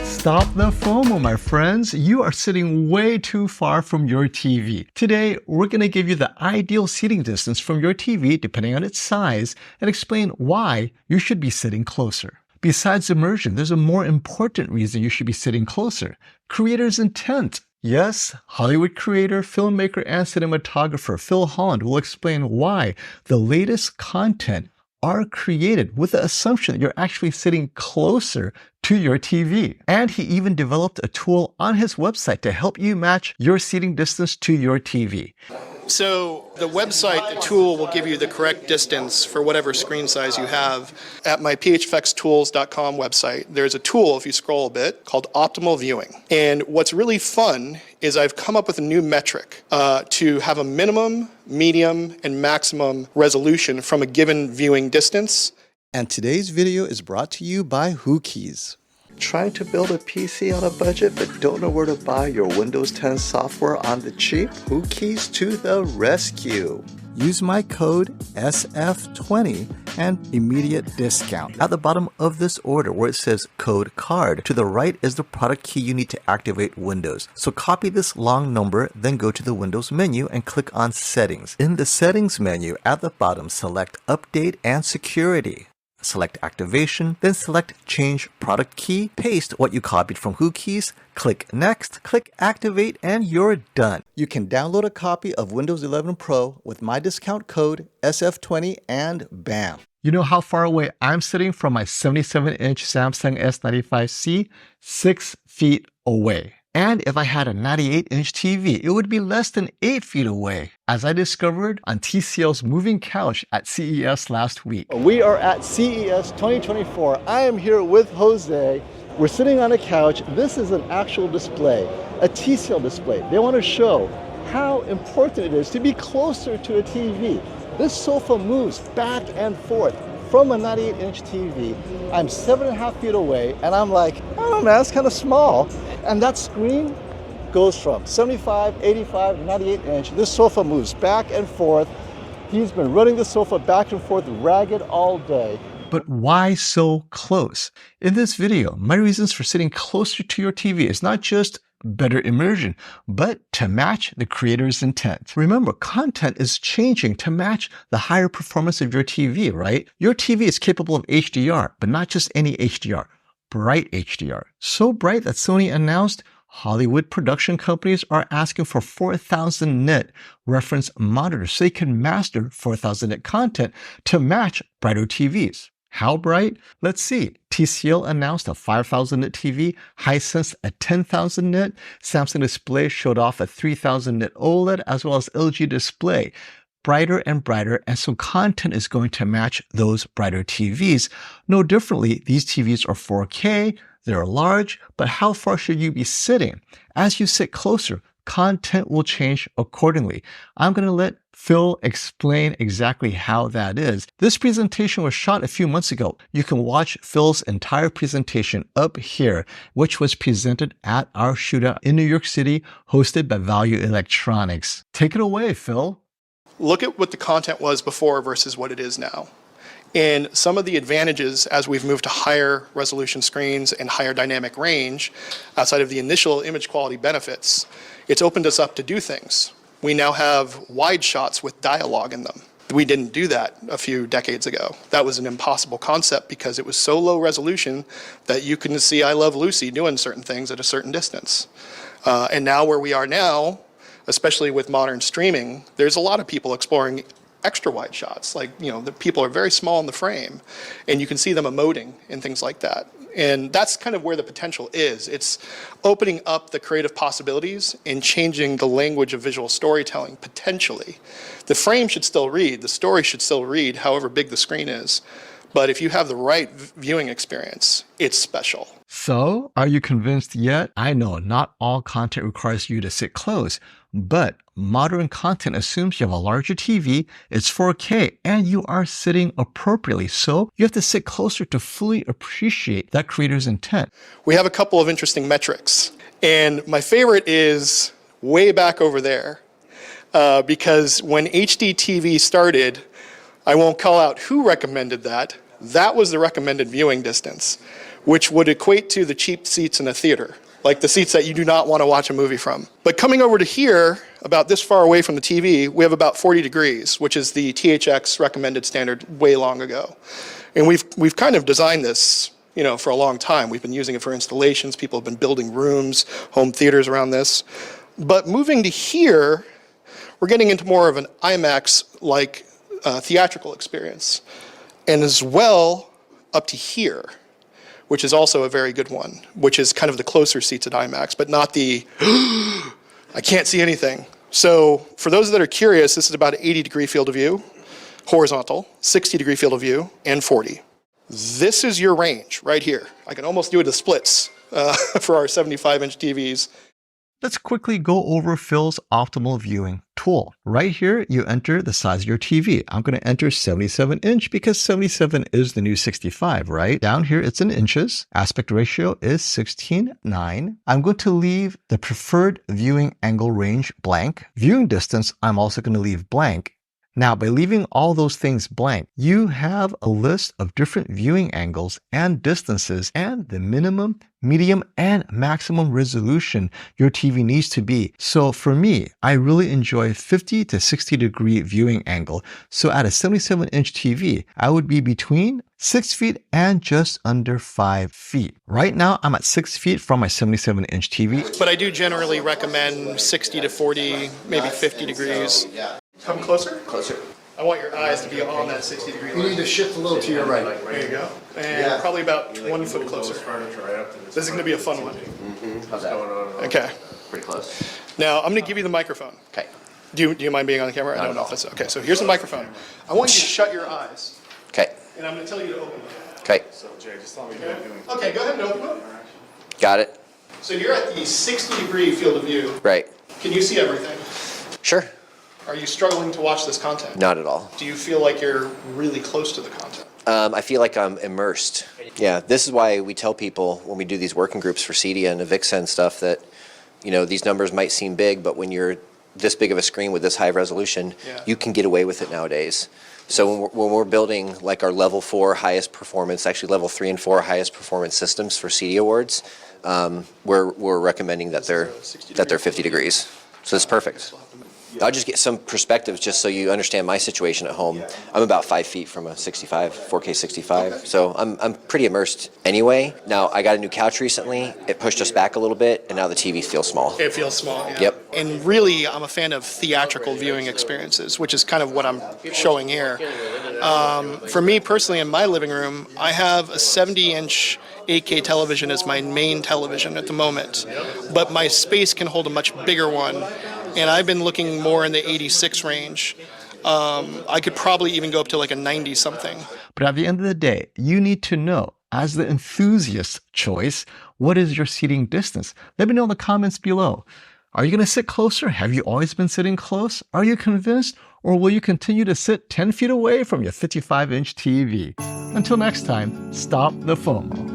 Stop the FOMO, my friends. You are sitting way too far from your TV. Today, we're going to give you the ideal seating distance from your TV, depending on its size, and explain why you should be sitting closer. Besides immersion, there's a more important reason you should be sitting closer: creator's intent. Yes, Hollywood creator, filmmaker, and cinematographer Phil Holland will explain why the latest content are created with the assumption that you're actually sitting closer to your TV. And he even developed a tool on his website to help you match your seating distance to your TV. So the website, the tool, will give you the correct distance for whatever screen size you have. At my phfxtools.com website, there's a tool, if you scroll a bit, called Optimal Viewing. And what's really fun is I've come up with a new metric to have a minimum, medium, and maximum resolution from a given viewing distance. And today's video is brought to you by Whokeys. Trying to build a PC on a budget but don't know where to buy your Windows 10 software on the cheap? Whokeys to the rescue! Use my code SF20 and immediate discount. At the bottom of this order where it says code card, to the right is the product key you need to activate Windows. So copy this long number, then go to the Windows menu and click on Settings. In the Settings menu at the bottom, select Update and Security. Select Activation, then select Change Product Key, paste what you copied from Whokeys, click Next, click Activate, and you're done. You can download a copy of Windows 11 Pro with my discount code SF20 and bam! You know how far away I'm sitting from my 77-inch Samsung S95C? 6 feet away. And if I had a 98-inch TV, it would be less than 8 feet away, as I discovered on TCL's moving couch at CES last week. We are at CES 2024. I am here with Jose. We're sitting on a couch. This is an actual display, a TCL display. They want to show how important it is to be closer to a TV. This sofa moves back and forth from a 98-inch TV. I'm 7.5 feet away, and I'm like, I don't know, man, that's kind of small. And that screen goes from 75, 85, 98 inch. This sofa moves back and forth. He's been running the sofa back and forth ragged all day. But why so close? In this video, my reasons for sitting closer to your TV is not just better immersion, but to match the creator's intent. Remember, content is changing to match the higher performance of your TV, right? Your TV is capable of HDR, but not just any HDR. Bright HDR. So bright that Sony announced Hollywood production companies are asking for 4,000 nit reference monitors so they can master 4,000 nit content to match brighter TVs. How bright? Let's see. TCL announced a 5,000 nit TV, Hisense a 10,000 nit, Samsung Display showed off a 3,000 nit OLED, as well as LG Display. Brighter and brighter, and so content is going to match those brighter TVs. No differently, these TVs are 4K, they're large, but how far should you be sitting? As you sit closer, content will change accordingly. I'm going to let Phil explain exactly how that is. This presentation was shot a few months ago. You can watch Phil's entire presentation up here, which was presented at our shootout in New York City, hosted by Value Electronics. Take it away, Phil. Look at what the content was before versus what it is now. And some of the advantages as we've moved to higher resolution screens and higher dynamic range, outside of the initial image quality benefits, it's opened us up to do things. We now have wide shots with dialogue in them. We didn't do that a few decades ago. That was an impossible concept because it was so low resolution that you couldn't see I Love Lucy doing certain things at a certain distance. And now where we are now, especially with modern streaming, there's a lot of people exploring extra wide shots. Like, you know, the people are very small in the frame and you can see them emoting and things like that. And that's kind of where the potential is. It's opening up the creative possibilities and changing the language of visual storytelling potentially. The frame should still read, the story should still read, however big the screen is. But if you have the right viewing experience, it's special. So, are you convinced yet? I know not all content requires you to sit close, but modern content assumes you have a larger TV, it's 4K, and you are sitting appropriately. So, you have to sit closer to fully appreciate that creator's intent. We have a couple of interesting metrics, and my favorite is way back over there, because when HD TV started, I won't call out who recommended that, that was the recommended viewing distance, which would equate to the cheap seats in a theater, like the seats that you do not want to watch a movie from. But coming over to here, about this far away from the TV, we have about 40 degrees, which is the THX recommended standard way long ago. And we've kind of designed this, for a long time. We've been using it for installations. People have been building rooms, home theaters around this. But moving to here, we're getting into more of an IMAX-like theatrical experience. And as well, up to here, which is also a very good one, which is kind of the closer seats at IMAX, but not the, I can't see anything. So for those that are curious, this is about an 80-degree field of view, horizontal, 60-degree field of view, and 40. This is your range right here. I can almost do it as splits for our 75-inch TVs. Let's quickly go over Phil's optimal viewing tool. Right here, you enter the size of your TV. I'm going to enter 77 inch because 77 is the new 65, right? Down here, it's in inches. Aspect ratio is 16:9. I'm going to leave the preferred viewing angle range blank. Viewing distance, I'm also going to leave blank. Now, by leaving all those things blank, you have a list of different viewing angles and distances and the minimum, medium, and maximum resolution your TV needs to be. So for me, I really enjoy 50 to 60 degree viewing angle. So at a 77-inch TV, I would be between 6 feet and just under 5 feet. Right now, I'm at 6 feet from my 77-inch TV. But I do generally recommend 60 to 40, maybe 50 degrees. Come closer? Closer. I want your eyes to be on that 60-degree line. You need to shift a little to your right. There you go. And probably about 1 foot closer. This is going to be a fun one. How's that? Okay. Pretty close. Now, I'm going to give you the microphone. Okay. Do you mind being on the camera? I don't know if that's okay. So here's the microphone. I want you to shut your eyes, Okay. and I'm going to tell you to open them. Okay. Okay, go ahead and open them. Got it. So you're at the 60-degree field of view. Right. Can you see everything? Sure. Are you struggling to watch this content? Not at all. Do you feel like you're really close to the content? I feel like I'm immersed. Yeah, this is why we tell people when we do these working groups for CEDIA and Avixa and stuff that, these numbers might seem big, but when you're this big of a screen with this high resolution, you can get away with it nowadays. So when we're building like our level 4 highest performance, actually level 3 and 4 highest performance systems for CEDIA awards, we're recommending that they're 50 degrees. So it's perfect. I'll just get some perspective just so you understand my situation at home. I'm about 5 feet from a 4K 65, so I'm pretty immersed anyway. Now, I got a new couch recently. It pushed us back a little bit, and now the TV feels small. It feels small, yeah. Yep. And really, I'm a fan of theatrical viewing experiences, which is kind of what I'm showing here. For me personally, in my living room, I have a 70-inch 8K television as my main television at the moment, but my space can hold a much bigger one. And I've been looking more in the 86 range. I could probably even go up to like a 90-something. But at the end of the day, you need to know, as the enthusiast choice, what is your seating distance? Let me know in the comments below. Are you going to sit closer? Have you always been sitting close? Are you convinced? Or will you continue to sit 10 feet away from your 55-inch TV? Until next time, stop the FOMO.